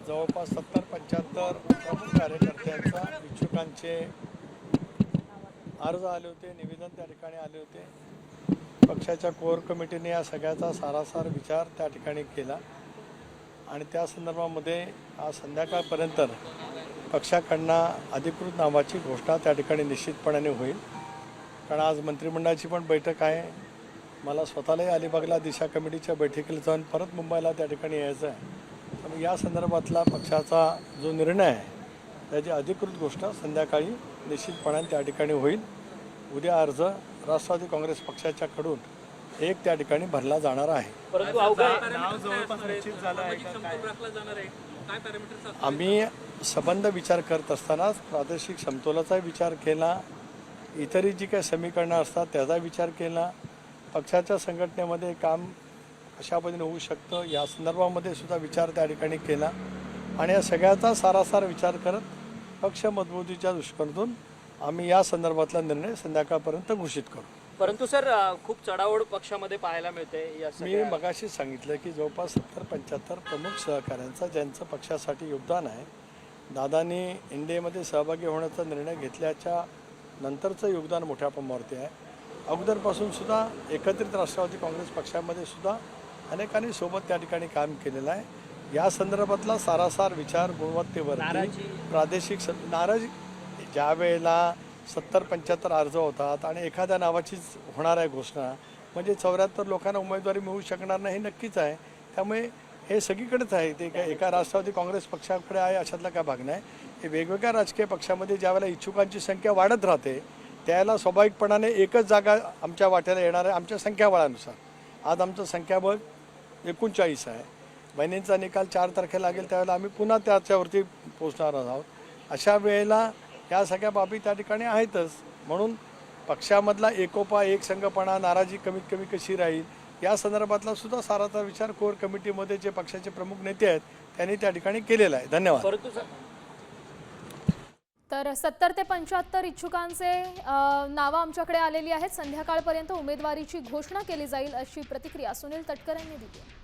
जवळपास 70-75 प्रमुख कार्यकर्त्यांचा इच्छुकांचे अर्ज आले होते, निवेदन त्या ठिकाणी आले होते। पक्षाच्या कोर कमिटीने या सगळ्याचा सारासार विचार त्या ठिकाणी केला आणि त्या संदर्भामध्ये आज संध्याकाळपर्यंत पक्षाकडनं अधिकृत नावाची घोषणा त्या ठिकाणी निश्चितपणाने होईल। कारण आज मंत्रिमंडळाची पण बैठक आहे। मला स्वतःलाही अलिबागला दिशा कमिटीच्या बैठकीला जाऊन परत मुंबईला त्या ठिकाणी यायचं आहे। त्यामुळे या संदर्भातला पक्षाचा जो निर्णय आहे त्याची अधिकृत घोषणा संध्याकाळी निश्चितपणाने त्या ठिकाणी होईल। उद्या अर्ज राष्ट्रवादी काँग्रेस पक्षाच्याकडून एक त्या ठिकाणी भरला जाणार आहे। परंतु नाव जवळपास निश्चित झालं आहे का काय? आम्ही संबंध विचार करत असताना प्रादेशिक समतोलाचा विचार केला, इतरही जी काही समीकरणं असतात त्याचा विचार केला, पक्षाच्या संघटनेमध्ये काम कशा पद्धतीने होऊ शकतं या संदर्भामध्ये सुद्धा विचार त्या ठिकाणी केला आणि या सगळ्याचा सारासार विचार करत पक्ष मजबूतीच्या दृष्टिकोनातून आम्ही या संदर्भातला निर्णय संध्याकाळपर्यंत घोषित करू। परंतु सर खूप चढाओढ पक्षामध्ये पाहायला मिळते। मी मगाशी सांगितलं की जवळपास 70-75 प्रमुख सहकाऱ्यांचा ज्यांचं पक्षासाठी योगदान आहे, दादांनी एनडीएमध्ये सहभागी होण्याचा निर्णय घेतल्याच्या नंतरचं योगदान मोठ्या प्रमाणावरती आहे। अगोदरपासून सुद्धा एकत्रित राष्ट्रवादी काँग्रेस पक्षामध्ये सुद्धा अनेकांनी सोबत त्या ठिकाणी काम केलेलं आहे। या संदर्भातला सारासार विचार गुणवत्तेवर प्रादेशिक नाराजी ज्या वेळेला 70-75 अर्ज होतात आणि एखाद्या नावाचीच होणार आहे घोषणा म्हणजे 74 लोकांना उमेदवारी मिळू शकणार नाही हे नक्कीच आहे। त्यामुळे हे सगळीकडेच आहे, ते काय एका राष्ट्रवादी काँग्रेस पक्षाकडे आहे अशातला काय भाग नाही। हे वेगवेगळ्या राजकीय पक्षामध्ये ज्यावेळेला इच्छुकांची संख्या वाढत राहते त्याला स्वाभाविकपणाने एकच जागा आमच्या वाट्याला येणार आहे आमच्या संख्याबळानुसार। आज आमचं संख्याबळ 39 आहे। महिन्यांचा निकाल 4 तारखेला लागेल त्यावेळेला आम्ही पुन्हा त्याच्यावरती पोचणार आहोत। अशा वेळेला या सगळ्या बाबी त्या ठिकाणी आहेतच। म्हणून पक्षामधला एकोपा एकसंघपणा नाराजी कमीत कमी कशी राहील या संदर्भातला सुद्धा साराचा विचार कोर कमिटीमध्ये जे पक्षाचे प्रमुख नेते आहेत त्यांनी त्या ठिकाणी केलेला आहे। धन्यवाद। तर 70 ते 75 इच्छुकांचे नावं आमच्याकडे आलेली आहेत। संध्याकाळपर्यंत उमेदवारीची घोषणा केली जाईल अशी प्रतिक्रिया सुनील तटकरे यांनी दिली आहे।